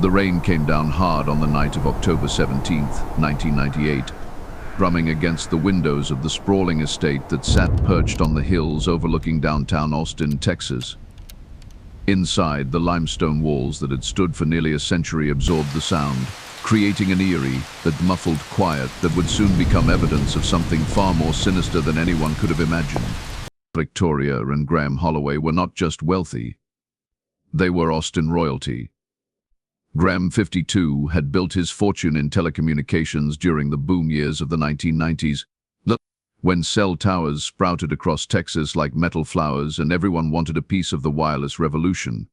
The rain came down hard on the night of October 17th, 1998, drumming against the windows of the sprawling estate that sat perched on the hills overlooking downtown Austin, Texas. Inside, the limestone walls that had stood for nearly a century absorbed the sound, creating an eerie, that muffled quiet that would soon become evidence of something far more sinister than anyone could have imagined. Victoria and Graham Holloway were not just wealthy. They were Austin royalty. Graham, 52, had built his fortune in telecommunications during the boom years of the 1990s, when cell towers sprouted across Texas like metal flowers and everyone wanted a piece of the wireless revolution.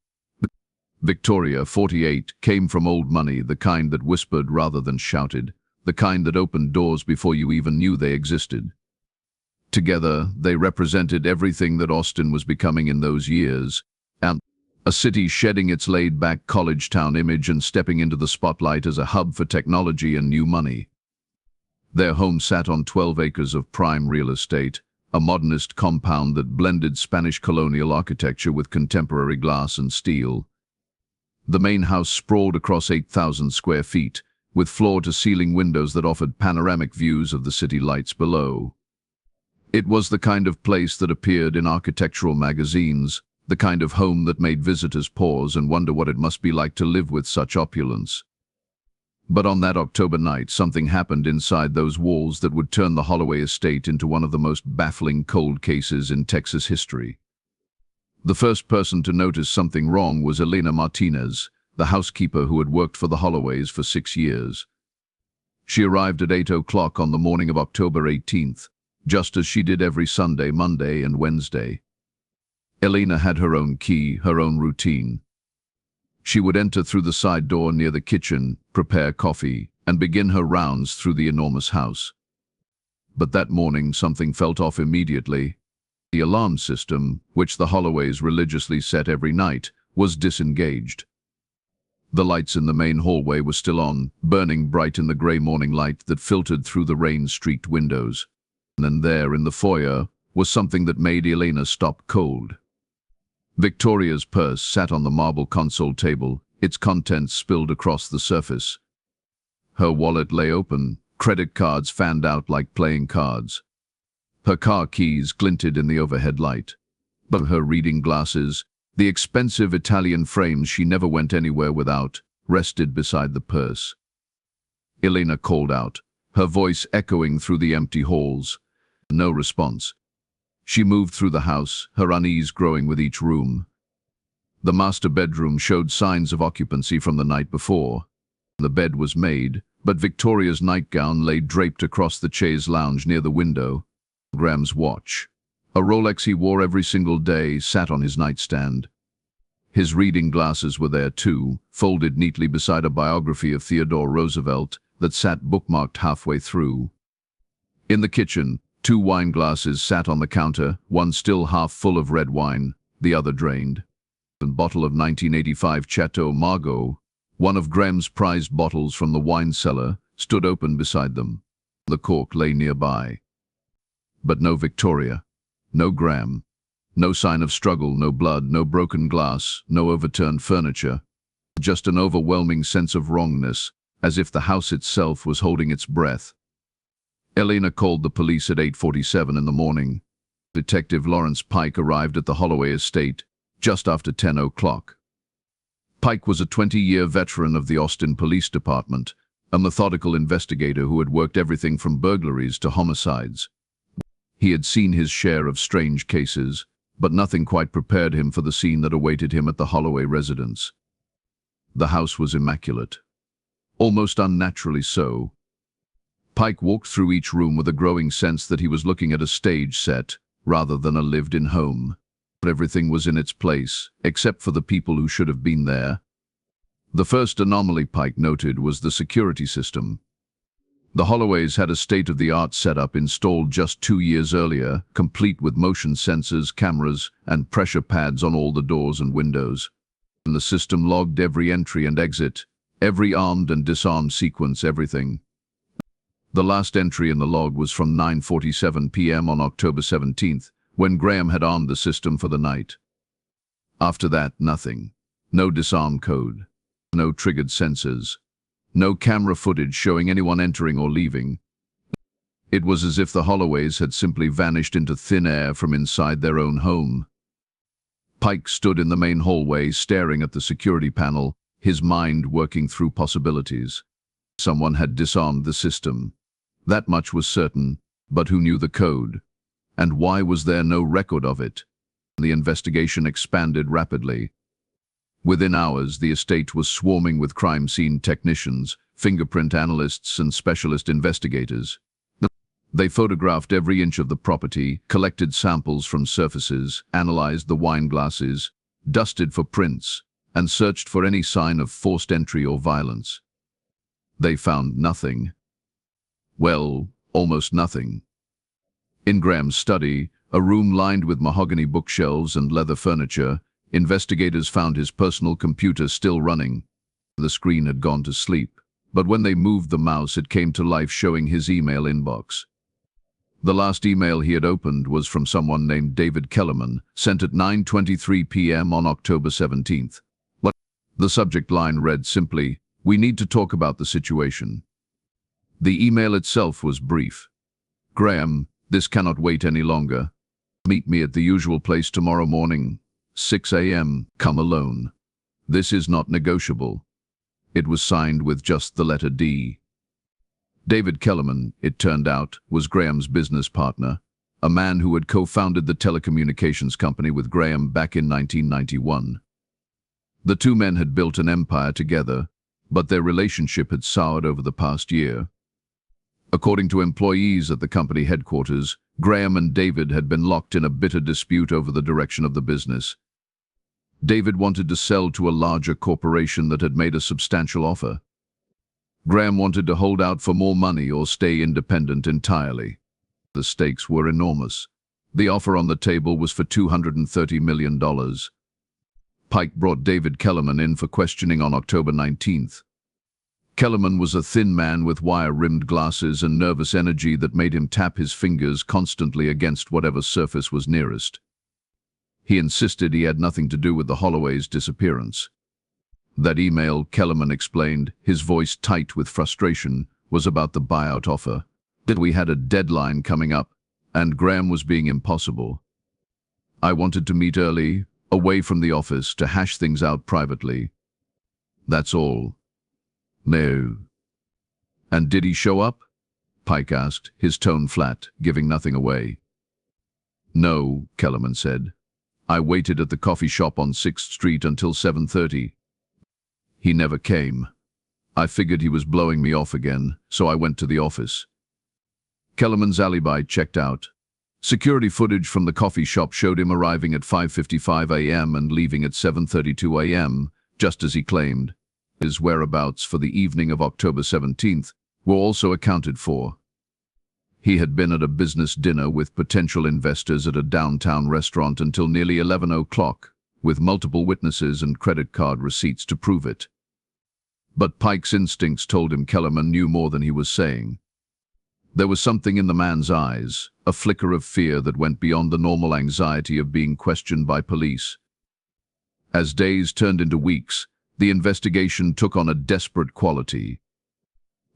Victoria, 48, came from old money, the kind that whispered rather than shouted, the kind that opened doors before you even knew they existed. Together, they represented everything that Austin was becoming in those years, and a city shedding its laid-back college town image and stepping into the spotlight as a hub for technology and new money. Their home sat on 12 acres of prime real estate, a modernist compound that blended Spanish colonial architecture with contemporary glass and steel. The main house sprawled across 8,000 square feet, with floor-to-ceiling windows that offered panoramic views of the city lights below. It was the kind of place that appeared in architectural magazines, the kind of home that made visitors pause and wonder what it must be like to live with such opulence. But on that October night, something happened inside those walls that would turn the Holloway estate into one of the most baffling cold cases in Texas history. The first person to notice something wrong was Elena Martinez, the housekeeper who had worked for the Holloways for 6 years. She arrived at 8 o'clock on the morning of October 18th, just as she did every Sunday, Monday, and Wednesday. Elena had her own key, her own routine. She would enter through the side door near the kitchen, prepare coffee, and begin her rounds through the enormous house. But that morning something felt off immediately. The alarm system, which the Holloways religiously set every night, was disengaged. The lights in the main hallway were still on, burning bright in the grey morning light that filtered through the rain-streaked windows. And there, in the foyer, was something that made Elena stop cold. Victoria's purse sat on the marble console table, its contents spilled across the surface. Her wallet lay open, credit cards fanned out like playing cards. Her car keys glinted in the overhead light. But her reading glasses, the expensive Italian frames she never went anywhere without, rested beside the purse. Elena called out, her voice echoing through the empty halls. No response. She moved through the house, her unease growing with each room. The master bedroom showed signs of occupancy from the night before. The bed was made, but Victoria's nightgown lay draped across the chaise lounge near the window. Graham's watch, a Rolex he wore every single day, sat on his nightstand. His reading glasses were there too, folded neatly beside a biography of Theodore Roosevelt that sat bookmarked halfway through. In the kitchen, 2 wine glasses sat on the counter, one still half full of red wine, the other drained. A bottle of 1985 Chateau Margaux, one of Graham's prized bottles from the wine cellar, stood open beside them. The cork lay nearby. But no Victoria, no Graham, no sign of struggle, no blood, no broken glass, no overturned furniture. Just an overwhelming sense of wrongness, as if the house itself was holding its breath. Elena called the police at 8:47 in the morning. Detective Lawrence Pike arrived at the Holloway estate just after 10 o'clock. Pike was a 20-year veteran of the Austin Police Department, a methodical investigator who had worked everything from burglaries to homicides. He had seen his share of strange cases, but nothing quite prepared him for the scene that awaited him at the Holloway residence. The house was immaculate, almost unnaturally so. Pike walked through each room with a growing sense that he was looking at a stage set rather than a lived-in home. Everything was in its place, except for the people who should have been there. The first anomaly Pike noted was the security system. The Holloways had a state-of-the-art setup installed just 2 years earlier, complete with motion sensors, cameras, and pressure pads on all the doors and windows. And the system logged every entry and exit, every armed and disarmed sequence, everything. The last entry in the log was from 9:47 p.m. on October 17th, when Graham had armed the system for the night. After that, nothing. No disarm code. No triggered sensors. No camera footage showing anyone entering or leaving. It was as if the Holloways had simply vanished into thin air from inside their own home. Pike stood in the main hallway, staring at the security panel, his mind working through possibilities. Someone had disarmed the system. That much was certain, but who knew the code? And why was there no record of it? The investigation expanded rapidly. Within hours, the estate was swarming with crime scene technicians, fingerprint analysts, and specialist investigators. They photographed every inch of the property, collected samples from surfaces, analyzed the wine glasses, dusted for prints, and searched for any sign of forced entry or violence. They found nothing. Well, almost nothing. In Graham's study, a room lined with mahogany bookshelves and leather furniture, investigators found his personal computer still running. The screen had gone to sleep, but when they moved the mouse, it came to life, showing his email inbox. The last email he had opened was from someone named David Kellerman, sent at 9:23 p.m. on October 17th. The subject line read simply, "We need to talk about the situation." The email itself was brief. "Graham, this cannot wait any longer. Meet me at the usual place tomorrow morning, 6 a.m. Come alone. This is not negotiable." It was signed with just the letter D. David Kellerman, it turned out, was Graham's business partner, a man who had co-founded the telecommunications company with Graham back in 1991. The two men had built an empire together, but their relationship had soured over the past year. According to employees at the company headquarters, Graham and David had been locked in a bitter dispute over the direction of the business. David wanted to sell to a larger corporation that had made a substantial offer. Graham wanted to hold out for more money or stay independent entirely. The stakes were enormous. The offer on the table was for $230 million. Pike brought David Kellerman in for questioning on October 19th. Kellerman was a thin man with wire-rimmed glasses and nervous energy that made him tap his fingers constantly against whatever surface was nearest. He insisted he had nothing to do with the Holloway's disappearance. That email, Kellerman explained, his voice tight with frustration, was about the buyout offer. That we had a deadline coming up, and Graham was being impossible. "I wanted to meet early, away from the office, to hash things out privately. That's all." "No." "And did he show up?" Pike asked, his tone flat, giving nothing away. "No," Kellerman said. "I waited at the coffee shop on 6th Street until 7:30. He never came. I figured he was blowing me off again, so I went to the office." Kellerman's alibi checked out. Security footage from the coffee shop showed him arriving at 5:55 a.m. and leaving at 7:32 a.m., just as he claimed. His whereabouts for the evening of October 17th were also accounted for. He had been at a business dinner with potential investors at a downtown restaurant until nearly 11 o'clock, with multiple witnesses and credit card receipts to prove it. But Pike's instincts told him Kellerman knew more than he was saying. There was something in the man's eyes, a flicker of fear that went beyond the normal anxiety of being questioned by police. As days turned into weeks, the investigation took on a desperate quality.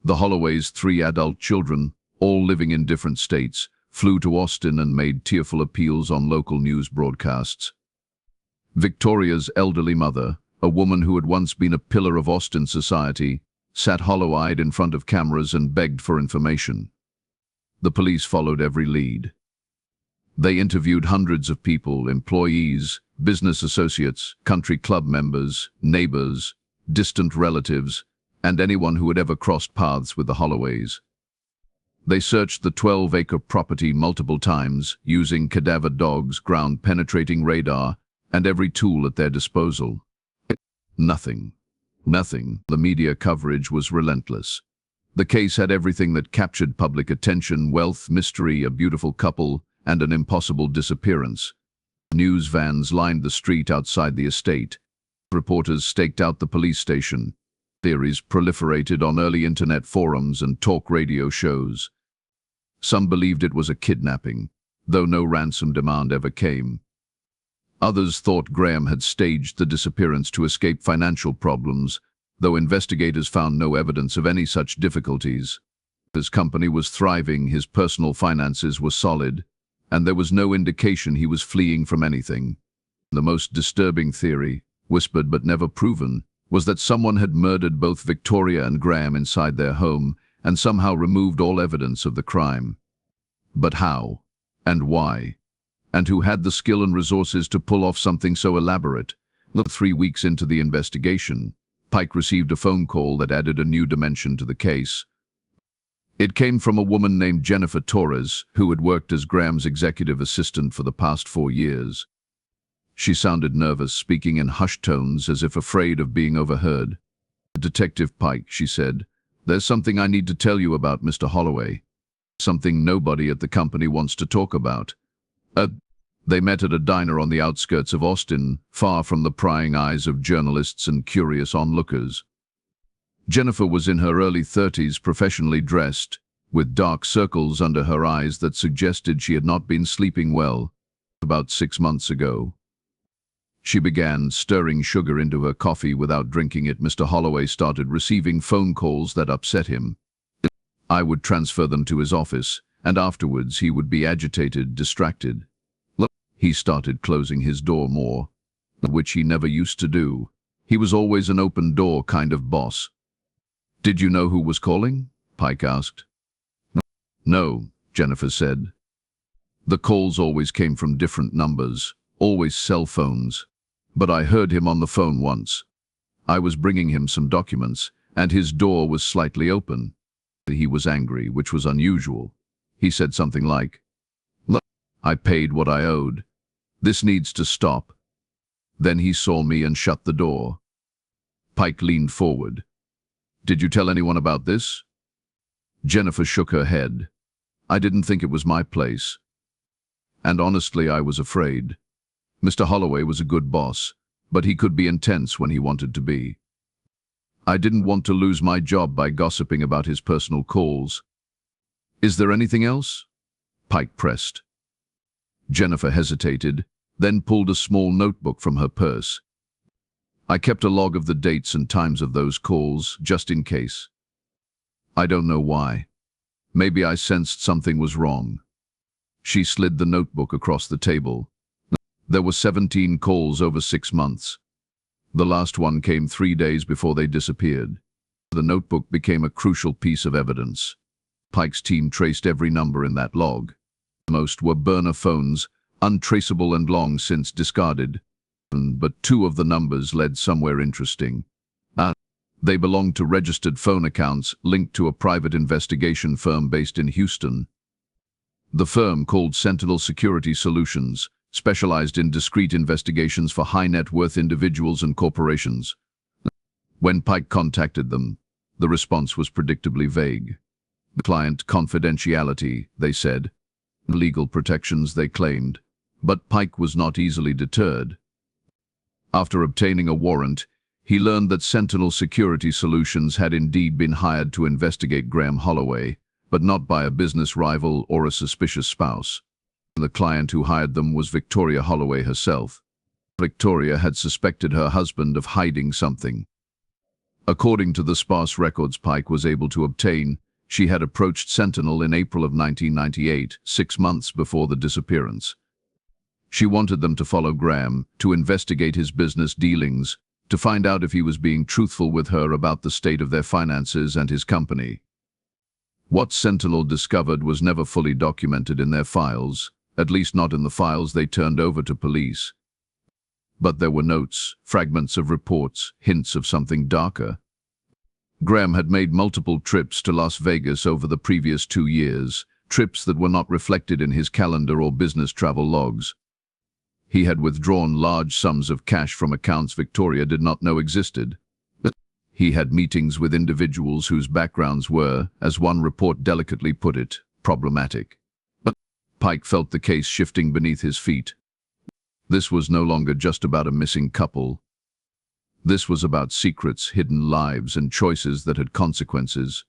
The Holloway's 3 adult children, all living in different states, flew to Austin and made tearful appeals on local news broadcasts. Victoria's elderly mother, a woman who had once been a pillar of Austin society, sat hollow-eyed in front of cameras and begged for information. The police followed every lead. They interviewed hundreds of people, employees, business associates, country club members, neighbors, distant relatives, and anyone who had ever crossed paths with the Holloways. They searched the 12-acre property multiple times, using cadaver dogs, ground-penetrating radar, and every tool at their disposal. Nothing. Nothing. The media coverage was relentless. The case had everything that captured public attention: wealth, mystery, a beautiful couple, and an impossible disappearance. News vans lined the street outside the estate. Reporters staked out the police station. Theories proliferated on early internet forums and talk radio shows. Some believed it was a kidnapping, though no ransom demand ever came. Others thought Graham had staged the disappearance to escape financial problems, though investigators found no evidence of any such difficulties. His company was thriving, his personal finances were solid, and there was no indication he was fleeing from anything. The most disturbing theory, whispered but never proven, was that someone had murdered both Victoria and Graham inside their home and somehow removed all evidence of the crime. But how? And why? And who had the skill and resources to pull off something so elaborate? 3 weeks into the investigation, Pike received a phone call that added a new dimension to the case. It came from a woman named Jennifer Torres, who had worked as Graham's executive assistant for the past 4 years. She sounded nervous, speaking in hushed tones as if afraid of being overheard. "Detective Pike," she said, "there's something I need to tell you about Mr. Holloway. Something nobody at the company wants to talk about." They met at a diner on the outskirts of Austin, far from the prying eyes of journalists and curious onlookers. Jennifer was in her early 30s, professionally dressed, with dark circles under her eyes that suggested she had not been sleeping well. About 6 months ago, she began stirring sugar into her coffee without drinking it. Mr. Holloway started receiving phone calls that upset him. I would transfer them to his office, and afterwards he would be agitated, distracted. He started closing his door more, which he never used to do. He was always an open door kind of boss. "Did you know who was calling?" Pike asked. "No," Jennifer said. "The calls always came from different numbers, always cell phones. But I heard him on the phone once. I was bringing him some documents, and his door was slightly open. He was angry, which was unusual. He said something like, 'Look, I paid what I owed. This needs to stop.' Then he saw me and shut the door." Pike leaned forward. "Did you tell anyone about this?" Jennifer shook her head. "I didn't think it was my place. And honestly, I was afraid. Mr. Holloway was a good boss, but he could be intense when he wanted to be. I didn't want to lose my job by gossiping about his personal calls." "Is there anything else?" Pike pressed. Jennifer hesitated, then pulled a small notebook from her purse. "I kept a log of the dates and times of those calls, just in case. I don't know why. Maybe I sensed something was wrong." She slid the notebook across the table. There were 17 calls over 6 months. The last one came 3 days before they disappeared. The notebook became a crucial piece of evidence. Pike's team traced every number in that log. Most were burner phones, untraceable and long since discarded. But 2 of the numbers led somewhere interesting. They belonged to registered phone accounts linked to a private investigation firm based in Houston. The firm, called Sentinel Security Solutions, specialized in discrete investigations for high-net-worth individuals and corporations. When Pike contacted them, the response was predictably vague. Client confidentiality, they said. Legal protections, they claimed. But Pike was not easily deterred. After obtaining a warrant, he learned that Sentinel Security Solutions had indeed been hired to investigate Graham Holloway, but not by a business rival or a suspicious spouse. The client who hired them was Victoria Holloway herself. Victoria had suspected her husband of hiding something. According to the sparse records Pike was able to obtain, she had approached Sentinel in April of 1998, 6 months before the disappearance. She wanted them to follow Graham, to investigate his business dealings, to find out if he was being truthful with her about the state of their finances and his company. What Sentinel discovered was never fully documented in their files, at least not in the files they turned over to police. But there were notes, fragments of reports, hints of something darker. Graham had made multiple trips to Las Vegas over the previous 2 years, trips that were not reflected in his calendar or business travel logs. He had withdrawn large sums of cash from accounts Victoria did not know existed. He had meetings with individuals whose backgrounds were, as one report delicately put it, problematic. But Pike felt the case shifting beneath his feet. This was no longer just about a missing couple. This was about secrets, hidden lives, and choices that had consequences.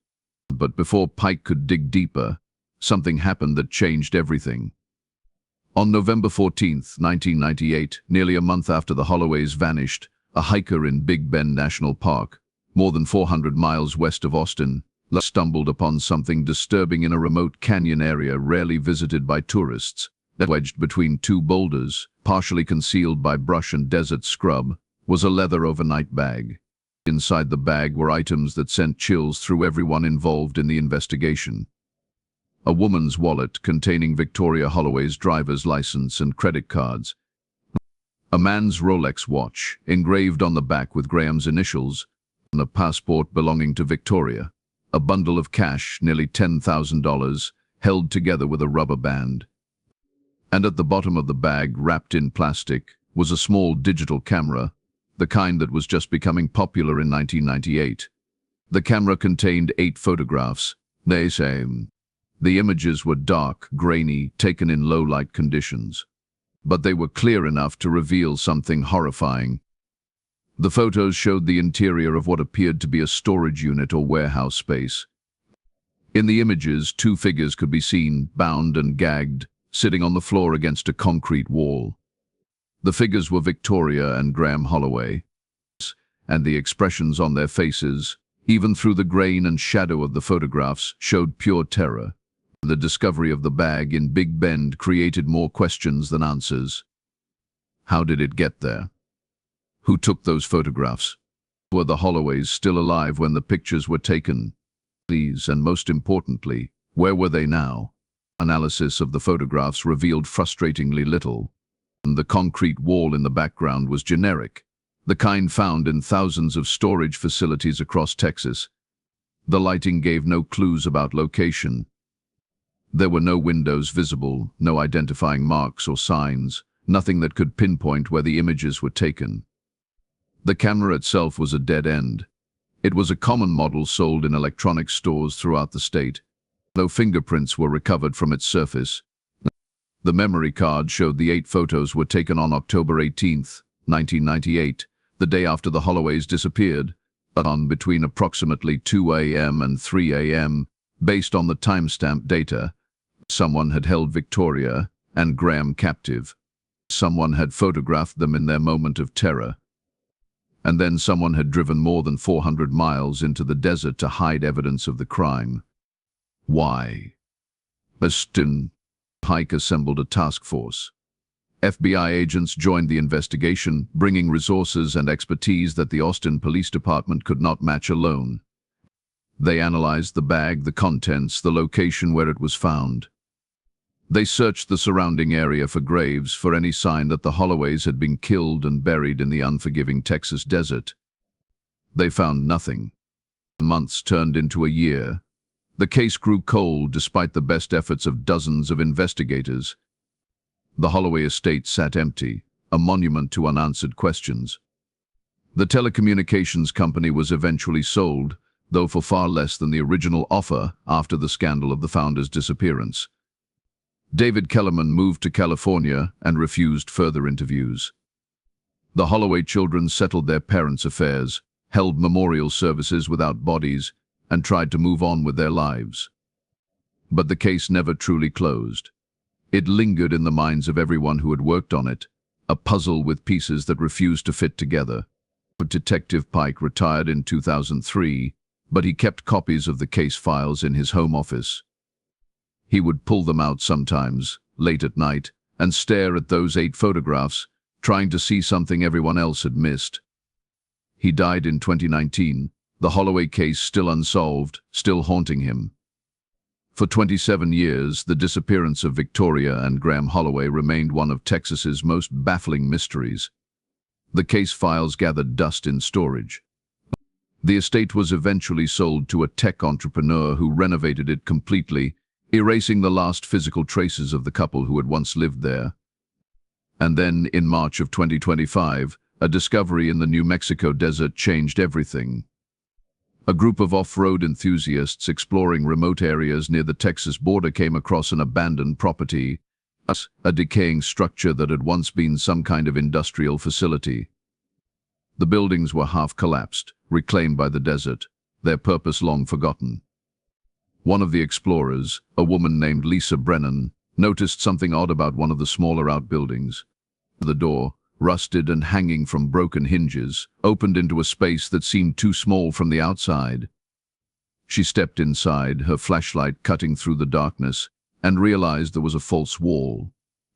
But before Pike could dig deeper, something happened that changed everything. On November 14, 1998, nearly a month after the Holloways vanished, a hiker in Big Bend National Park, More than 400 miles west of Austin, stumbled upon something disturbing in a remote canyon area rarely visited by tourists. Wedged between two boulders, partially concealed by brush and desert scrub, was a leather overnight bag. Inside the bag were items that sent chills through everyone involved in the investigation. A woman's wallet containing Victoria Holloway's driver's license and credit cards. A man's Rolex watch, engraved on the back with Graham's initials, and a passport belonging to Victoria. A bundle of cash, nearly $10,000, held together with a rubber band. And at the bottom of the bag, wrapped in plastic, was a small digital camera, the kind that was just becoming popular in 1998. The camera contained 8 photographs. The images were dark, grainy, taken in low-light conditions. But they were clear enough to reveal something horrifying. The photos showed the interior of what appeared to be a storage unit or warehouse space. In the images, 2 figures could be seen, bound and gagged, sitting on the floor against a concrete wall. The figures were Victoria and Graham Holloway, and the expressions on their faces, even through the grain and shadow of the photographs, showed pure terror. The discovery of the bag in Big Bend created more questions than answers. How did it get there? Who took those photographs? Were the Holloways still alive when the pictures were taken? These, and most importantly, where were they now? Analysis of the photographs revealed frustratingly little. The concrete wall in the background was generic, the kind found in thousands of storage facilities across Texas. The lighting gave no clues about location. There were no windows visible, no identifying marks or signs, nothing that could pinpoint where the images were taken. The camera itself was a dead end. It was a common model sold in electronics stores throughout the state. No fingerprints were recovered from its surface. The memory card showed the 8 photos were taken on October 18, 1998, the day after the Holloways disappeared, on between approximately 2 a.m. and 3 a.m., based on the timestamp data. Someone had held Victoria and Graham captive. Someone had photographed them in their moment of terror. And then someone had driven more than 400 miles into the desert to hide evidence of the crime. Why? Pike assembled a task force. FBI agents joined the investigation, bringing resources and expertise that the Austin Police Department could not match alone. They analyzed the bag, the contents, the location where it was found. They searched the surrounding area for graves, for any sign that the Holloways had been killed and buried in the unforgiving Texas desert. They found nothing. Months turned into a year. The case grew cold despite the best efforts of dozens of investigators. The Holloway estate sat empty, a monument to unanswered questions. The telecommunications company was eventually sold, though for far less than the original offer after the scandal of the founder's disappearance. David Kellerman moved to California and refused further interviews. The Holloway children settled their parents' affairs, held memorial services without bodies, and tried to move on with their lives. But the case never truly closed. It lingered in the minds of everyone who had worked on it, a puzzle with pieces that refused to fit together. Detective Pike retired in 2003, but he kept copies of the case files in his home office. He would pull them out sometimes, late at night, and stare at those 8 photographs, trying to see something everyone else had missed. He died in 2019, the Holloway case still unsolved, still haunting him. For 27 years, the disappearance of Victoria and Graham Holloway remained one of Texas's most baffling mysteries. The case files gathered dust in storage. The estate was eventually sold to a tech entrepreneur who renovated it completely, erasing the last physical traces of the couple who had once lived there. And then, in March of 2025, a discovery in the New Mexico desert changed everything. A group of off-road enthusiasts exploring remote areas near the Texas border came across an abandoned property, a decaying structure that had once been some kind of industrial facility. The buildings were half collapsed, reclaimed by the desert, their purpose long forgotten. One of the explorers, a woman named Lisa Brennan, noticed something odd about one of the smaller outbuildings. The door, rusted and hanging from broken hinges, opened into a space that seemed too small from the outside. She stepped inside, her flashlight cutting through the darkness, and realized there was a false wall.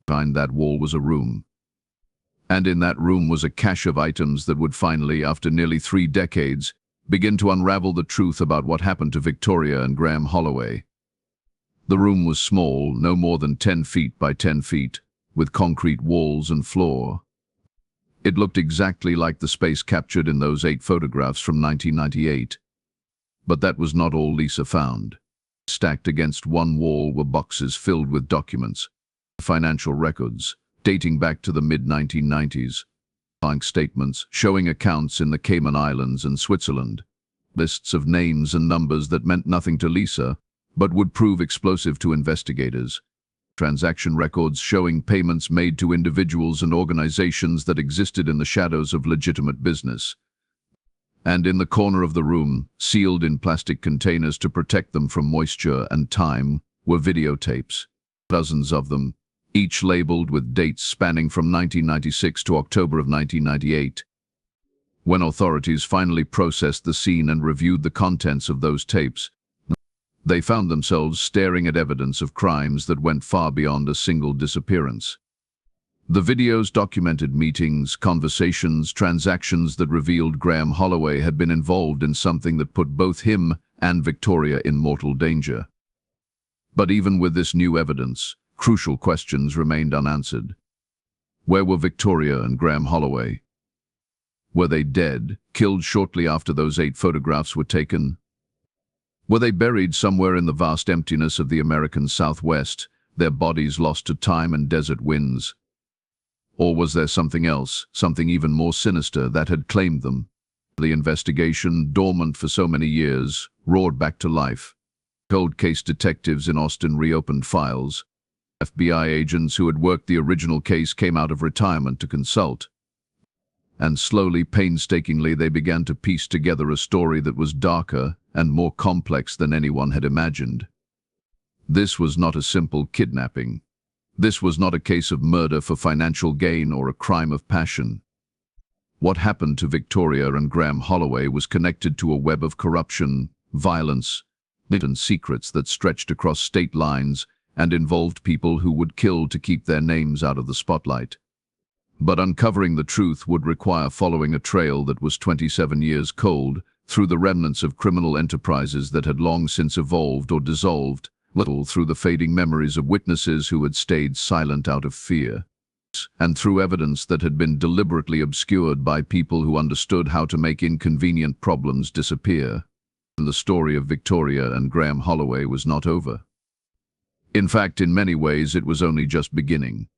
Behind that wall was a room. And in that room was a cache of items that would finally, after nearly 3 decades, begin to unravel the truth about what happened to Victoria and Graham Holloway. The room was small, no more than 10 feet by 10 feet, with concrete walls and floor. It looked exactly like the space captured in those 8 photographs from 1998. But that was not all Lisa found. Stacked against one wall were boxes filled with documents, financial records, dating back to the mid-1990s, bank statements showing accounts in the Cayman Islands and Switzerland, lists of names and numbers that meant nothing to Lisa, but would prove explosive to investigators, transaction records showing payments made to individuals and organizations that existed in the shadows of legitimate business. And in the corner of the room, sealed in plastic containers to protect them from moisture and time, were videotapes, dozens of them, each labeled with dates spanning from 1996 to October of 1998. When authorities finally processed the scene and reviewed the contents of those tapes, they found themselves staring at evidence of crimes that went far beyond a single disappearance. The videos documented meetings, conversations, transactions that revealed Graham Holloway had been involved in something that put both him and Victoria in mortal danger. But even with this new evidence, crucial questions remained unanswered. Where were Victoria and Graham Holloway? Were they dead, killed shortly after those 8 photographs were taken? Were they buried somewhere in the vast emptiness of the American Southwest, their bodies lost to time and desert winds? Or was there something else, something even more sinister, that had claimed them? The investigation, dormant for so many years, roared back to life. Cold case detectives in Austin reopened files. FBI agents who had worked the original case came out of retirement to consult. And slowly, painstakingly, they began to piece together a story that was darker and more complex than anyone had imagined. This was not a simple kidnapping. This was not a case of murder for financial gain or a crime of passion. What happened to Victoria and Graham Holloway was connected to a web of corruption, violence, and secrets that stretched across state lines and involved people who would kill to keep their names out of the spotlight. But uncovering the truth would require following a trail that was 27 years cold, through the remnants of criminal enterprises that had long since evolved or dissolved, little through the fading memories of witnesses who had stayed silent out of fear, and through evidence that had been deliberately obscured by people who understood how to make inconvenient problems disappear. The story of Victoria and Graham Holloway was not over. In fact, in many ways, it was only just beginning.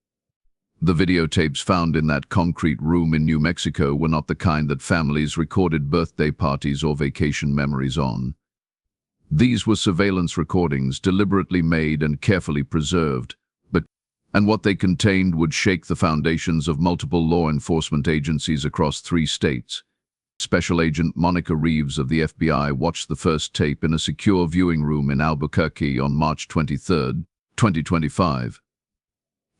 The videotapes found in that concrete room in New Mexico were not the kind that families recorded birthday parties or vacation memories on. These were surveillance recordings, deliberately made and carefully preserved, and what they contained would shake the foundations of multiple law enforcement agencies across 3 states. Special Agent Monica Reeves of the FBI watched the first tape in a secure viewing room in Albuquerque on March 23, 2025.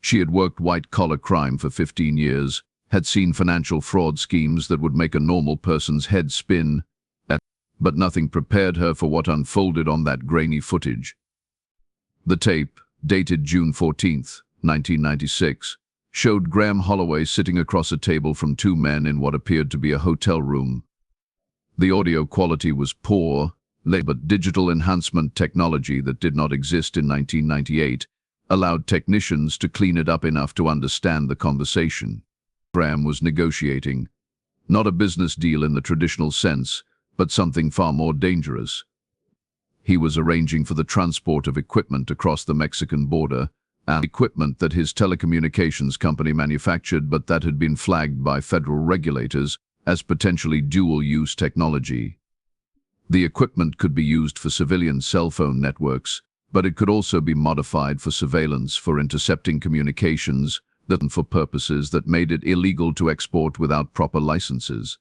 She had worked white-collar crime for 15 years, had seen financial fraud schemes that would make a normal person's head spin, but nothing prepared her for what unfolded on that grainy footage. The tape, dated June 14, 1996, showed Graham Holloway sitting across a table from 2 men in what appeared to be a hotel room. The audio quality was poor, but digital enhancement technology that did not exist in 1998 allowed technicians to clean it up enough to understand the conversation. Graham was negotiating, not a business deal in the traditional sense, but something far more dangerous. He was arranging for the transport of equipment across the Mexican border, and equipment that his telecommunications company manufactured but that had been flagged by federal regulators as potentially dual-use technology. The equipment could be used for civilian cell phone networks, but it could also be modified for surveillance, for intercepting communications, and for purposes that made it illegal to export without proper licenses.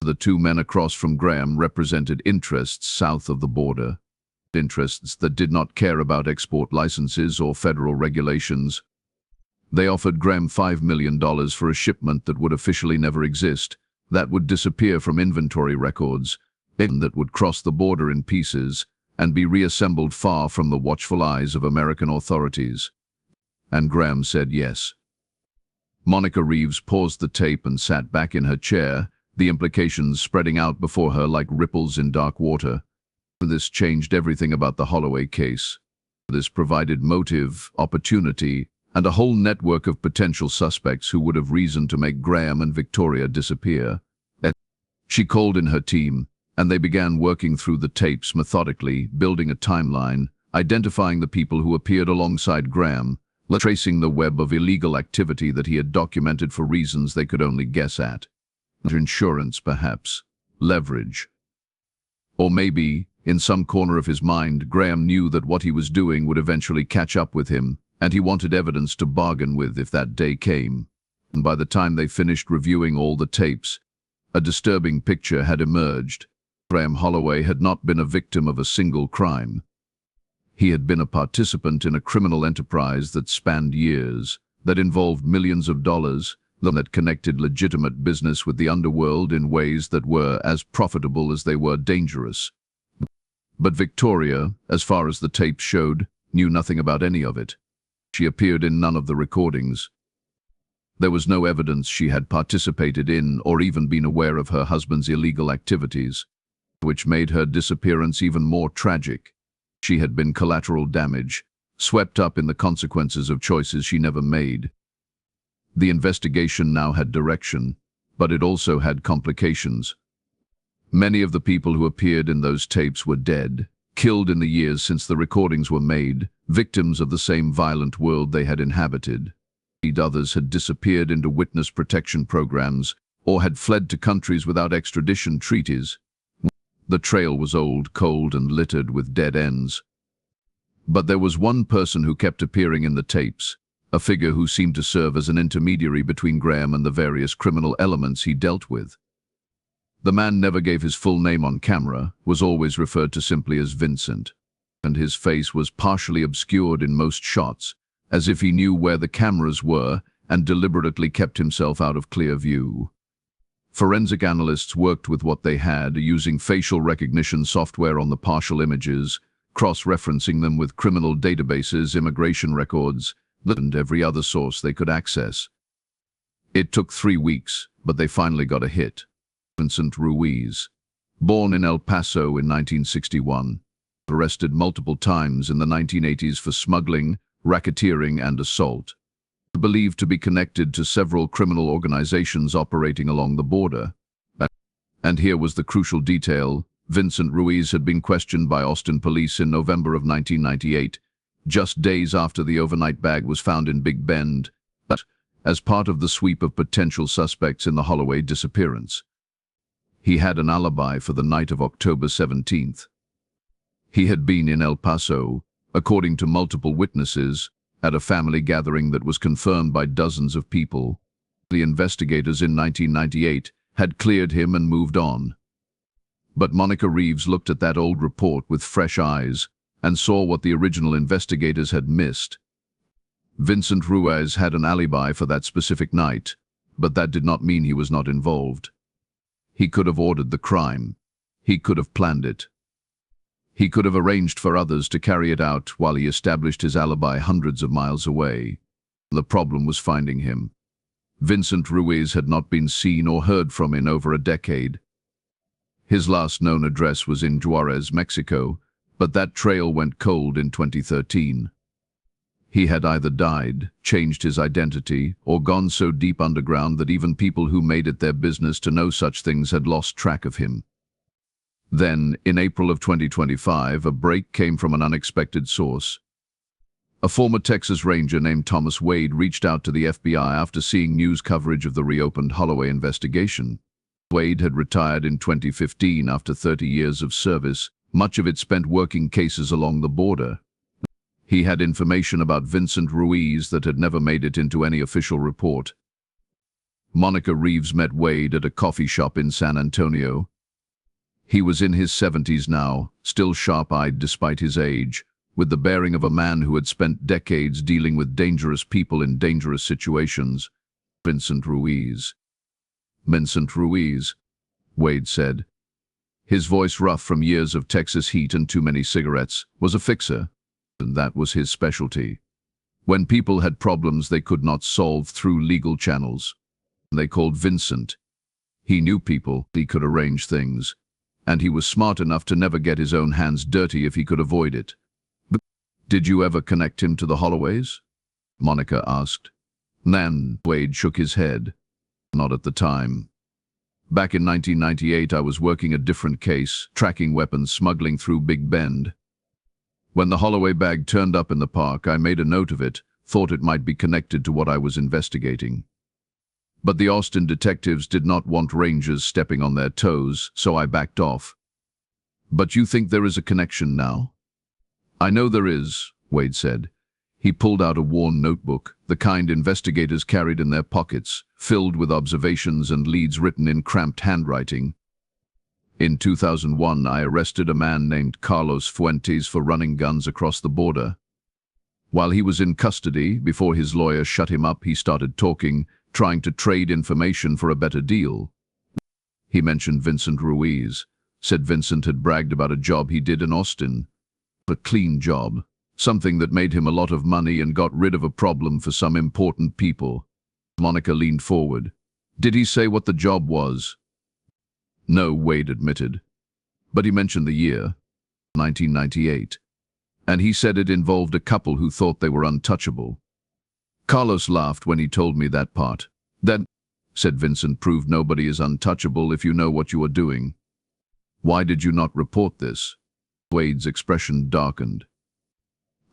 The 2 men across from Graham represented interests south of the border, interests that did not care about export licenses or federal regulations. They offered Graham $5 million for a shipment that would officially never exist, that would disappear from inventory records, that would cross the border in pieces and be reassembled far from the watchful eyes of American authorities. And Graham said yes. Monica Reeves paused the tape and sat back in her chair, the implications spreading out before her like ripples in dark water. This changed everything about the Holloway case. This provided motive, opportunity, and a whole network of potential suspects who would have reason to make Graham and Victoria disappear. She called in her team, and they began working through the tapes methodically, building a timeline, identifying the people who appeared alongside Graham, tracing the web of illegal activity that he had documented for reasons they could only guess at. Insurance, perhaps. Leverage. Or maybe, in some corner of his mind, Graham knew that what he was doing would eventually catch up with him, and he wanted evidence to bargain with if that day came. And by the time they finished reviewing all the tapes, a disturbing picture had emerged. Graham Holloway had not been a victim of a single crime. He had been a participant in a criminal enterprise that spanned years, that involved millions of dollars, that connected legitimate business with the underworld in ways that were as profitable as they were dangerous. But Victoria, as far as the tapes showed, knew nothing about any of it. She appeared in none of the recordings. There was no evidence she had participated in or even been aware of her husband's illegal activities, which made her disappearance even more tragic. She had been collateral damage, swept up in the consequences of choices she never made. The investigation now had direction, but it also had complications. Many of the people who appeared in those tapes were dead, killed in the years since the recordings were made, victims of the same violent world they had inhabited. Others had disappeared into witness protection programs or had fled to countries without extradition treaties. The trail was old, cold, and littered with dead ends. But there was one person who kept appearing in the tapes, a figure who seemed to serve as an intermediary between Graham and the various criminal elements he dealt with. The man never gave his full name on camera, was always referred to simply as Vincent, and his face was partially obscured in most shots, as if he knew where the cameras were and deliberately kept himself out of clear view. Forensic analysts worked with what they had, using facial recognition software on the partial images, cross-referencing them with criminal databases, immigration records, and every other source they could access. It took 3 weeks, but they finally got a hit. Vincent Ruiz, born in El Paso in 1961, arrested multiple times in the 1980s for smuggling, racketeering, and assault. Believed to be connected to several criminal organizations operating along the border. And here was the crucial detail. Vincent Ruiz had been questioned by Austin police in November of 1998, just days after the overnight bag was found in Big Bend, as part of the sweep of potential suspects in the Holloway disappearance. He had an alibi for the night of October 17th. He had been in El Paso, according to multiple witnesses, at a family gathering that was confirmed by dozens of people. The investigators in 1998 had cleared him and moved on. But Monica Reeves looked at that old report with fresh eyes and saw what the original investigators had missed. Vincent Ruiz had an alibi for that specific night, but that did not mean he was not involved. He could have ordered the crime. He could have planned it. He could have arranged for others to carry it out while he established his alibi hundreds of miles away. The problem was finding him. Vincent Ruiz had not been seen or heard from in over a decade. His last known address was in Juarez, Mexico, but that trail went cold in 2013. He had either died, changed his identity, or gone so deep underground that even people who made it their business to know such things had lost track of him. Then, in April of 2025, a break came from an unexpected source. A former Texas Ranger named Thomas Wade reached out to the FBI after seeing news coverage of the reopened Holloway investigation. Wade had retired in 2015 after 30 years of service, much of it spent working cases along the border. He had information about Vincent Ruiz that had never made it into any official report. Monica Reeves met Wade at a coffee shop in San Antonio. He was in his 70s now, still sharp-eyed despite his age, with the bearing of a man who had spent decades dealing with dangerous people in dangerous situations. Vincent Ruiz. Vincent Ruiz, Wade said. His voice, rough from years of Texas heat and too many cigarettes, was a fixer, and that was his specialty. When people had problems they could not solve through legal channels, they called Vincent. He knew people, he could arrange things, and he was smart enough to never get his own hands dirty if he could avoid it. But did you ever connect him to the Holloways? Monica asked. Nan, Wade shook his head. Not at the time. Back in 1998, I was working a different case, tracking weapons smuggling through Big Bend. When the Holloway bag turned up in the park, I made a note of it, thought it might be connected to what I was investigating. But the Austin detectives did not want rangers stepping on their toes, so I backed off. But you think there is a connection now? I know there is, Wade said. He pulled out a worn notebook, the kind investigators carried in their pockets, filled with observations and leads written in cramped handwriting. In 2001, I arrested a man named Carlos Fuentes for running guns across the border. While he was in custody, before his lawyer shut him up, he started talking, trying to trade information for a better deal. He mentioned Vincent Ruiz, said Vincent had bragged about a job he did in Austin. A clean job. Something that made him a lot of money and got rid of a problem for some important people. Monica leaned forward. Did he say what the job was? No, Wade admitted. But he mentioned the year, 1998. And he said it involved a couple who thought they were untouchable. Carlos laughed when he told me that part. That, said Vincent, proved nobody is untouchable if you know what you are doing. Why did you not report this? Wade's expression darkened.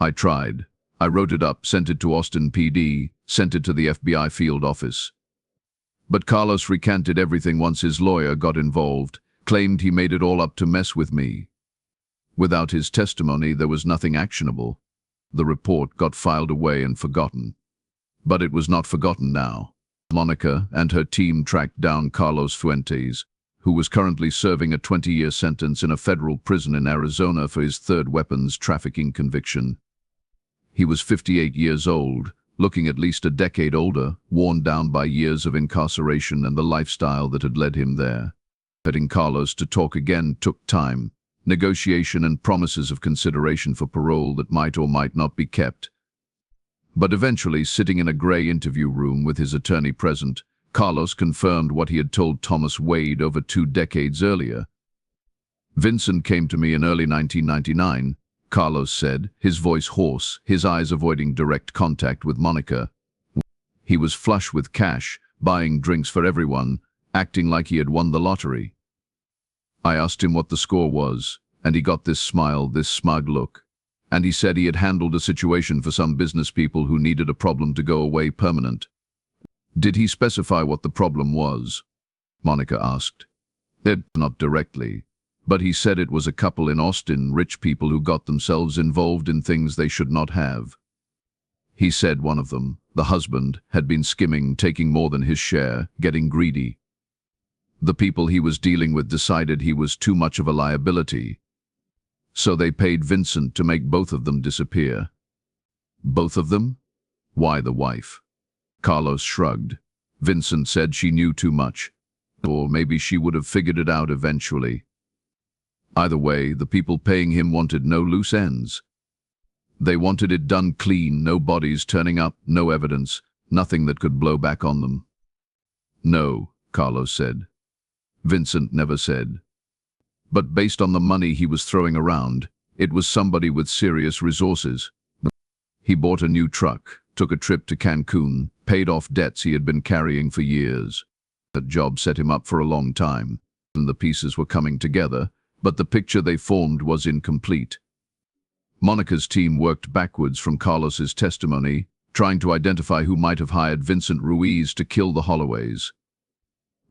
I tried. I wrote it up, sent it to Austin PD, sent it to the FBI field office. But Carlos recanted everything once his lawyer got involved, claimed he made it all up to mess with me. Without his testimony, there was nothing actionable. The report got filed away and forgotten. But it was not forgotten now. Monica and her team tracked down Carlos Fuentes, who was currently serving a 20-year sentence in a federal prison in Arizona for his third weapons trafficking conviction. He was 58 years old, looking at least a decade older, worn down by years of incarceration and the lifestyle that had led him there. Getting Carlos to talk again took time, negotiation and promises of consideration for parole that might or might not be kept. But eventually, sitting in a gray interview room with his attorney present, Carlos confirmed what he had told Thomas Wade over 2 decades earlier. Vincent came to me in early 1999, Carlos said, his voice hoarse, his eyes avoiding direct contact with Monica. He was flush with cash, buying drinks for everyone, acting like he had won the lottery. I asked him what the score was, and he got this smile, this smug look. And he said he had handled a situation for some business people who needed a problem to go away permanent. Did he specify what the problem was? Monica asked. Not directly. But he said it was a couple in Austin, rich people who got themselves involved in things they should not have. He said one of them, the husband, had been skimming, taking more than his share, getting greedy. The people he was dealing with decided he was too much of a liability. So they paid Vincent to make both of them disappear. Both of them? Why the wife? Carlos shrugged. Vincent said she knew too much. Or maybe she would have figured it out eventually. Either way, the people paying him wanted no loose ends. They wanted it done clean, no bodies turning up, no evidence, nothing that could blow back on them. No, Carlos said. Vincent never said. But based on the money he was throwing around, it was somebody with serious resources. He bought a new truck, took a trip to Cancun, paid off debts he had been carrying for years. That job set him up for a long time, and the pieces were coming together, but the picture they formed was incomplete. Monica's team worked backwards from Carlos's testimony, trying to identify who might have hired Vincent Ruiz to kill the Holloways.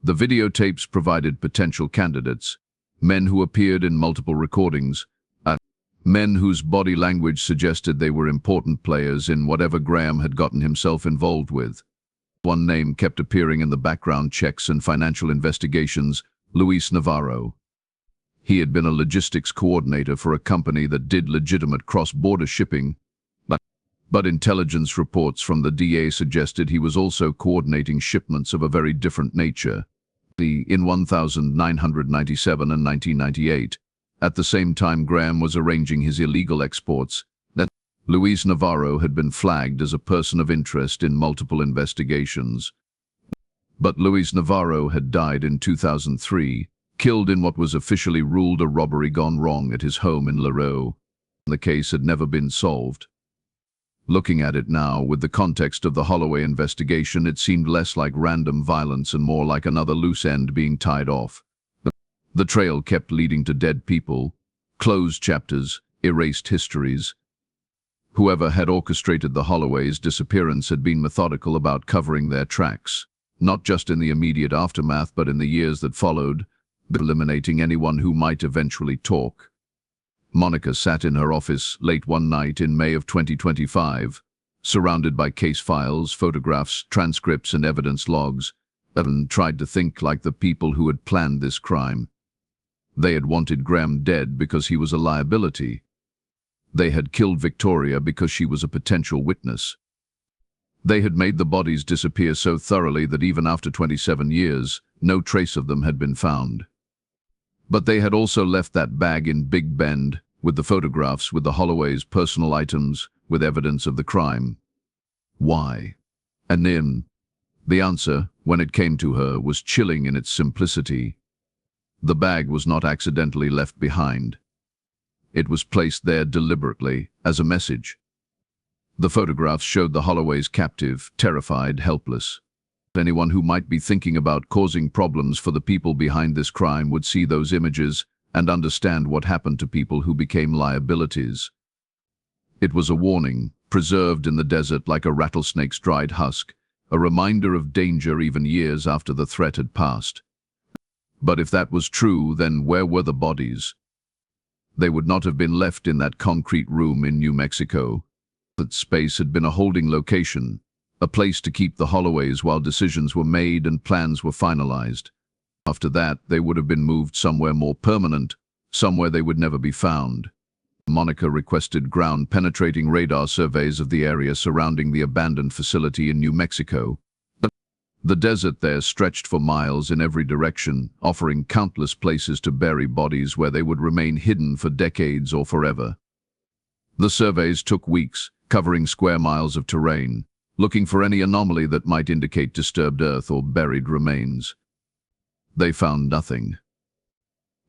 The videotapes provided potential candidates, men who appeared in multiple recordings, men whose body language suggested they were important players in whatever Graham had gotten himself involved with. One name kept appearing in the background checks and financial investigations, Luis Navarro. He had been a logistics coordinator for a company that did legitimate cross-border shipping, but intelligence reports from the DA suggested he was also coordinating shipments of a very different nature. In 1997 and 1998, at the same time Graham was arranging his illegal exports, Luis Navarro had been flagged as a person of interest in multiple investigations. But Luis Navarro had died in 2003, killed in what was officially ruled a robbery gone wrong at his home in Lareau. The case had never been solved. Looking at it now, with the context of the Holloway investigation, it seemed less like random violence and more like another loose end being tied off. The trail kept leading to dead people, closed chapters, erased histories. Whoever had orchestrated the Holloway's disappearance had been methodical about covering their tracks, not just in the immediate aftermath but in the years that followed, eliminating anyone who might eventually talk. Monica sat in her office late one night in May of 2025, surrounded by case files, photographs, transcripts, and evidence logs, and tried to think like the people who had planned this crime. They had wanted Graham dead because he was a liability. They had killed Victoria because she was a potential witness. They had made the bodies disappear so thoroughly that even after 27 years, no trace of them had been found. But they had also left that bag in Big Bend, with the photographs, with the Holloway's personal items, with evidence of the crime. Why? And then, the answer, when it came to her, was chilling in its simplicity. The bag was not accidentally left behind. It was placed there deliberately, as a message. The photographs showed the Holloway's captive, terrified, helpless. Anyone who might be thinking about causing problems for the people behind this crime would see those images and understand what happened to people who became liabilities. It was a warning, preserved in the desert like a rattlesnake's dried husk, a reminder of danger even years after the threat had passed. But if that was true, then where were the bodies? They would not have been left in that concrete room in New Mexico. That space had been a holding location, a place to keep the Holloways while decisions were made and plans were finalized. After that, they would have been moved somewhere more permanent, somewhere they would never be found. Monica requested ground-penetrating radar surveys of the area surrounding the abandoned facility in New Mexico. The desert there stretched for miles in every direction, offering countless places to bury bodies where they would remain hidden for decades or forever. The surveys took weeks, covering square miles of terrain, looking for any anomaly that might indicate disturbed earth or buried remains. They found nothing.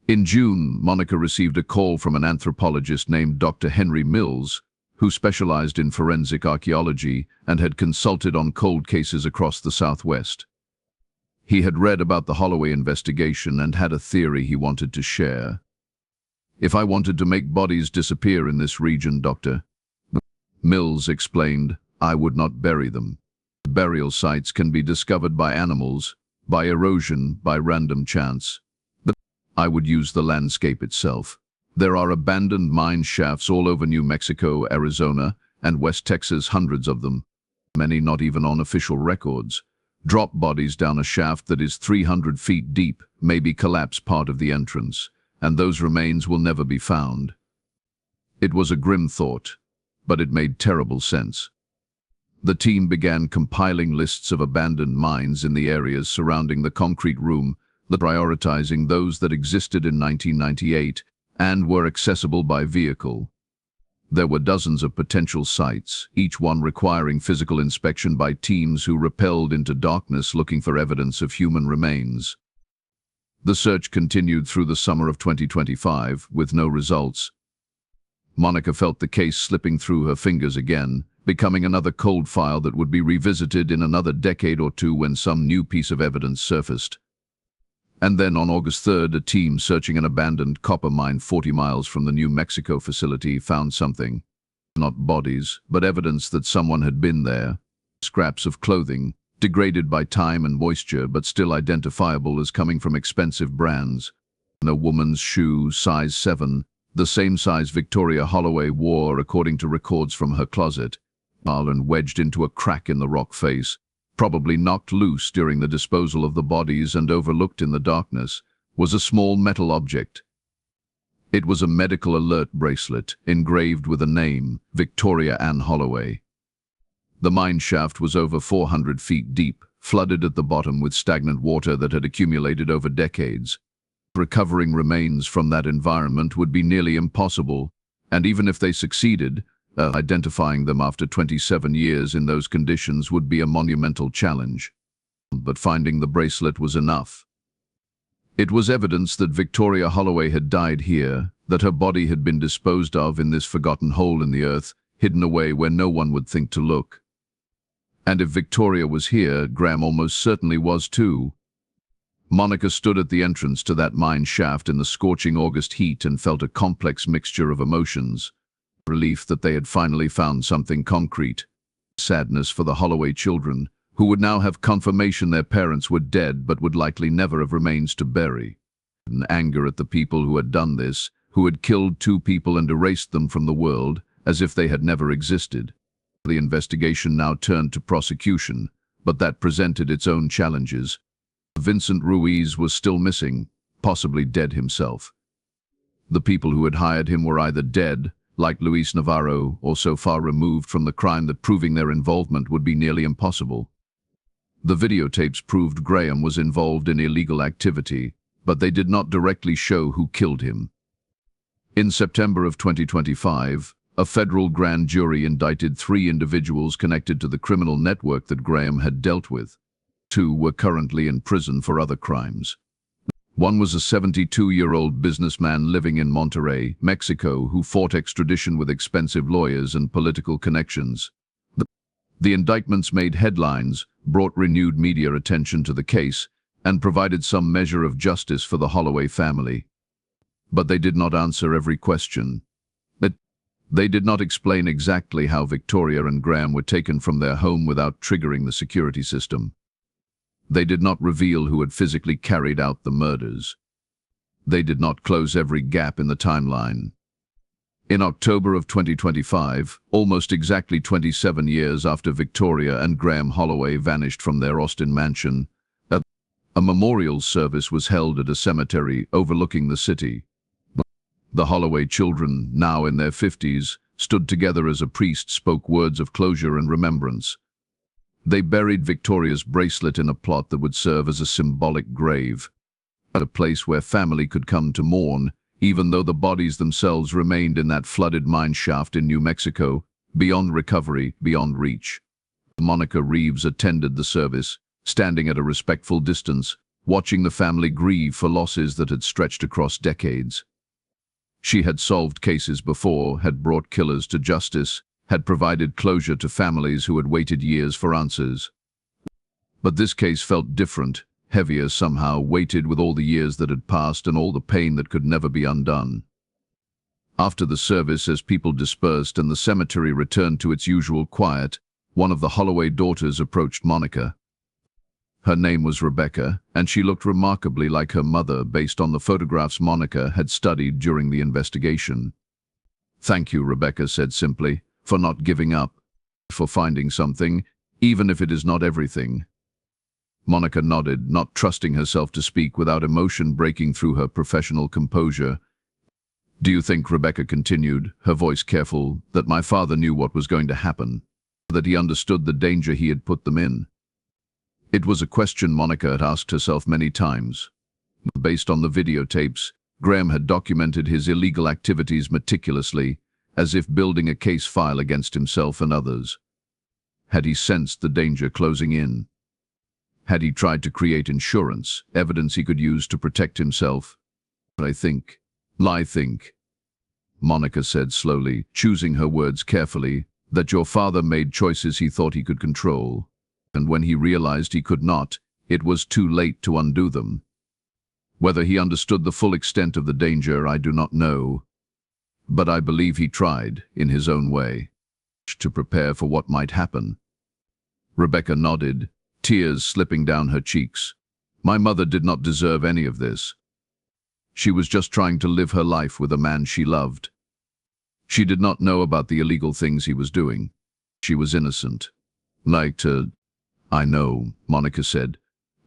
In June, Monica received a call from an anthropologist named Dr. Henry Mills, who specialized in forensic archaeology and had consulted on cold cases across the Southwest. He had read about the Holloway investigation and had a theory he wanted to share. "If I wanted to make bodies disappear in this region, Doctor," Mills explained, "I would not bury them. Burial sites can be discovered by animals, by erosion, by random chance. But I would use the landscape itself. There are abandoned mine shafts all over New Mexico, Arizona, and West Texas, hundreds of them, many not even on official records. Drop bodies down a shaft that is 300 feet deep, maybe collapse part of the entrance, and those remains will never be found." It was a grim thought, but it made terrible sense. The team began compiling lists of abandoned mines in the areas surrounding the concrete room, prioritizing those that existed in 1998 and were accessible by vehicle. There were dozens of potential sites, each one requiring physical inspection by teams who rappelled into darkness looking for evidence of human remains. The search continued through the summer of 2025, with no results. Monica felt the case slipping through her fingers again, becoming another cold file that would be revisited in another decade or two when some new piece of evidence surfaced. And then on August 3rd, a team searching an abandoned copper mine 40 miles from the New Mexico facility found something. Not bodies, but evidence that someone had been there. Scraps of clothing, degraded by time and moisture, but still identifiable as coming from expensive brands. A woman's shoe, size 7, the same size Victoria Holloway wore according to records from her closet, and wedged into a crack in the rock face, probably knocked loose during the disposal of the bodies and overlooked in the darkness, was a small metal object. It was a medical alert bracelet, engraved with a name, Victoria Ann Holloway. The mine shaft was over 400 feet deep, flooded at the bottom with stagnant water that had accumulated over decades. Recovering remains from that environment would be nearly impossible, and even if they succeeded, identifying them after 27 years in those conditions would be a monumental challenge. But finding the bracelet was enough. It was evidence that Victoria Holloway had died here, that her body had been disposed of in this forgotten hole in the earth, hidden away where no one would think to look. And if Victoria was here, Graham almost certainly was too. Monica stood at the entrance to that mine shaft in the scorching August heat and felt a complex mixture of emotions. Relief that they had finally found something concrete. Sadness for the Holloway children, who would now have confirmation their parents were dead but would likely never have remains to bury. And anger at the people who had done this, who had killed two people and erased them from the world, as if they had never existed. The investigation now turned to prosecution, but that presented its own challenges. Vincent Ruiz was still missing, possibly dead himself. The people who had hired him were either dead, like Luis Navarro, or so far removed from the crime that proving their involvement would be nearly impossible. The videotapes proved Graham was involved in illegal activity, but they did not directly show who killed him. In September of 2025, a federal grand jury indicted 3 individuals connected to the criminal network that Graham had dealt with. 2 were currently in prison for other crimes. One was a 72-year-old businessman living in Monterrey, Mexico, who fought extradition with expensive lawyers and political connections. The indictments made headlines, brought renewed media attention to the case, and provided some measure of justice for the Holloway family. But they did not answer every question. They did not explain exactly how Victoria and Graham were taken from their home without triggering the security system. They did not reveal who had physically carried out the murders. They did not close every gap in the timeline. In October of 2025, almost exactly 27 years after Victoria and Graham Holloway vanished from their Austin mansion, a memorial service was held at a cemetery overlooking the city. The Holloway children, now in their 50s, stood together as a priest spoke words of closure and remembrance. They buried Victoria's bracelet in a plot that would serve as a symbolic grave, a place where family could come to mourn, even though the bodies themselves remained in that flooded mine shaft in New Mexico, beyond recovery, beyond reach. Monica Reeves attended the service, standing at a respectful distance, watching the family grieve for losses that had stretched across decades. She had solved cases before, had brought killers to justice, had provided closure to families who had waited years for answers. But this case felt different, heavier somehow, weighted with all the years that had passed and all the pain that could never be undone. After the service, as people dispersed and the cemetery returned to its usual quiet, one of the Holloway daughters approached Monica. Her name was Rebecca, and she looked remarkably like her mother based on the photographs Monica had studied during the investigation. "Thank you," Rebecca said simply, "for not giving up, for finding something, even if it is not everything." Monica nodded, not trusting herself to speak without emotion breaking through her professional composure. "Do you think," Rebecca continued, her voice careful, "that my father knew what was going to happen? That he understood the danger he had put them in?" It was a question Monica had asked herself many times. Based on the videotapes, Graham had documented his illegal activities meticulously, as if building a case file against himself and others. Had he sensed the danger closing in? Had he tried to create insurance, evidence he could use to protect himself? I think, Monica said slowly, choosing her words carefully, that your father made choices he thought he could control. And when he realized he could not, it was too late to undo them. Whether he understood the full extent of the danger, I do not know. But I believe he tried, in his own way, to prepare for what might happen. Rebecca nodded, tears slipping down her cheeks. My mother did not deserve any of this. She was just trying to live her life with a man she loved. She did not know about the illegal things he was doing. She was innocent. I know, Monica said,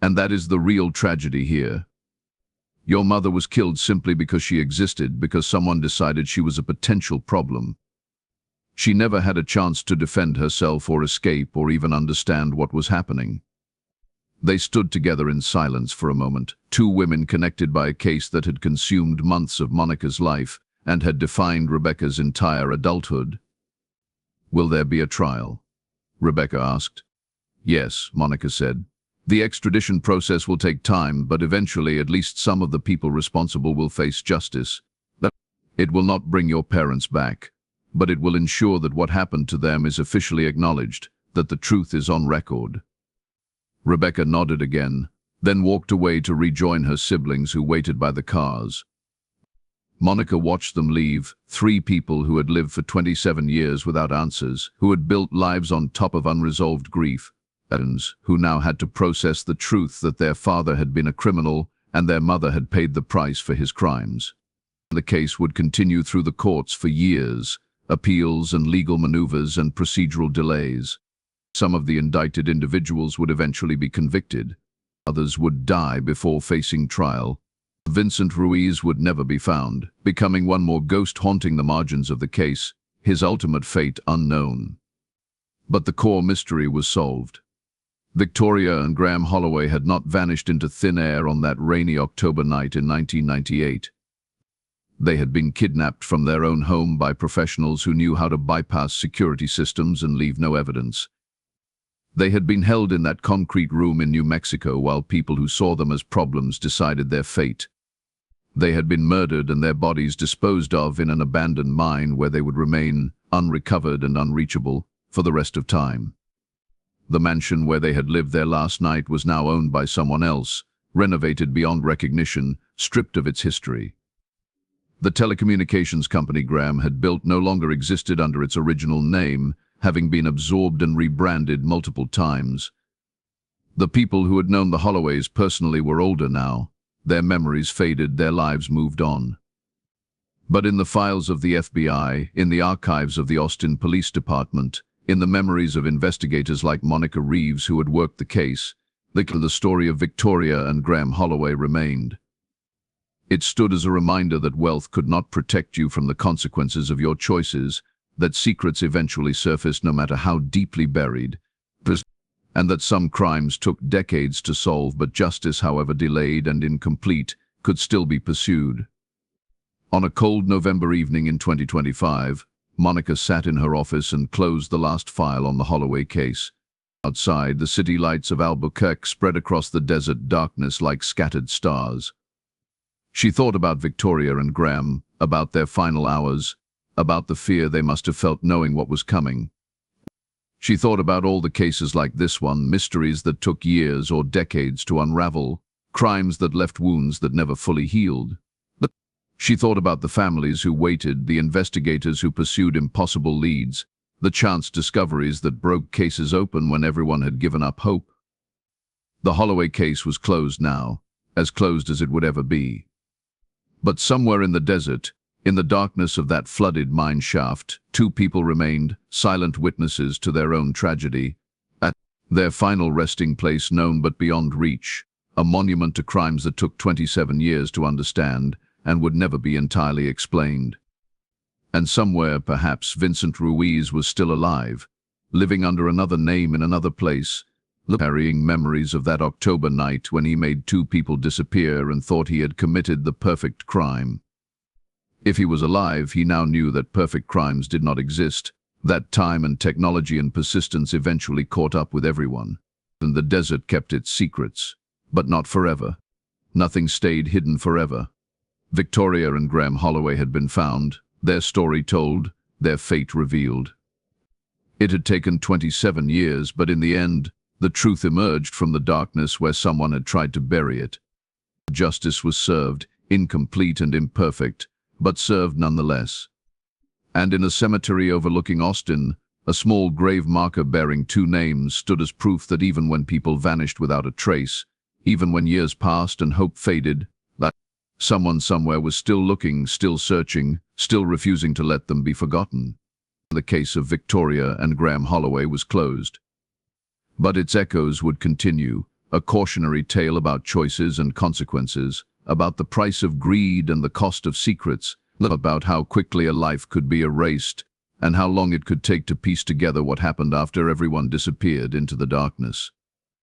and that is the real tragedy here. Your mother was killed simply because she existed, because someone decided she was a potential problem. She never had a chance to defend herself or escape or even understand what was happening. They stood together in silence for a moment, two women connected by a case that had consumed months of Monica's life and had defined Rebecca's entire adulthood. "Will there be a trial?" Rebecca asked. "Yes," Monica said. "The extradition process will take time, but eventually at least some of the people responsible will face justice. It will not bring your parents back, but it will ensure that what happened to them is officially acknowledged, that the truth is on record." Rebecca nodded again, then walked away to rejoin her siblings who waited by the cars. Monica watched them leave, three people who had lived for 27 years without answers, who had built lives on top of unresolved grief, who now had to process the truth that their father had been a criminal and their mother had paid the price for his crimes. The case would continue through the courts for years, appeals and legal maneuvers and procedural delays. Some of the indicted individuals would eventually be convicted. Others would die before facing trial. Vincent Ruiz would never be found, becoming one more ghost haunting the margins of the case, his ultimate fate unknown. But the core mystery was solved. Victoria and Graham Holloway had not vanished into thin air on that rainy October night in 1998. They had been kidnapped from their own home by professionals who knew how to bypass security systems and leave no evidence. They had been held in that concrete room in New Mexico while people who saw them as problems decided their fate. They had been murdered and their bodies disposed of in an abandoned mine where they would remain unrecovered and unreachable for the rest of time. The mansion where they had lived their last night was now owned by someone else, renovated beyond recognition, stripped of its history. The telecommunications company Graham had built no longer existed under its original name, having been absorbed and rebranded multiple times. The people who had known the Holloways personally were older now. Their memories faded, their lives moved on. But in the files of the FBI, in the archives of the Austin Police Department, in the memories of investigators like Monica Reeves who had worked the case, the story of Victoria and Graham Holloway remained. It stood as a reminder that wealth could not protect you from the consequences of your choices, that secrets eventually surfaced no matter how deeply buried, and that some crimes took decades to solve, but justice, however delayed and incomplete, could still be pursued. On a cold November evening in 2025, Monica sat in her office and closed the last file on the Holloway case. Outside, the city lights of Albuquerque spread across the desert darkness like scattered stars. She thought about Victoria and Graham, about their final hours, about the fear they must have felt knowing what was coming. She thought about all the cases like this one, mysteries that took years or decades to unravel, crimes that left wounds that never fully healed. She thought about the families who waited, the investigators who pursued impossible leads, the chance discoveries that broke cases open when everyone had given up hope. The Holloway case was closed now, as closed as it would ever be. But somewhere in the desert, in the darkness of that flooded mine shaft, two people remained, silent witnesses to their own tragedy, at their final resting place known but beyond reach, a monument to crimes that took 27 years to understand and would never be entirely explained. And somewhere, perhaps, Vincent Ruiz was still alive, living under another name in another place, carrying memories of that October night when he made two people disappear and thought he had committed the perfect crime. If he was alive, he now knew that perfect crimes did not exist, that time and technology and persistence eventually caught up with everyone. And the desert kept its secrets, but not forever. Nothing stayed hidden forever. Victoria and Graham Holloway had been found, their story told, their fate revealed. It had taken 27 years, but in the end, the truth emerged from the darkness where someone had tried to bury it. Justice was served, incomplete and imperfect, but served nonetheless. And in a cemetery overlooking Austin, a small grave marker bearing two names stood as proof that even when people vanished without a trace, even when years passed and hope faded, that someone somewhere was still looking, still searching, still refusing to let them be forgotten. The case of Victoria and Graham Holloway was closed. But its echoes would continue, a cautionary tale about choices and consequences, about the price of greed and the cost of secrets, about how quickly a life could be erased, and how long it could take to piece together what happened after everyone disappeared into the darkness.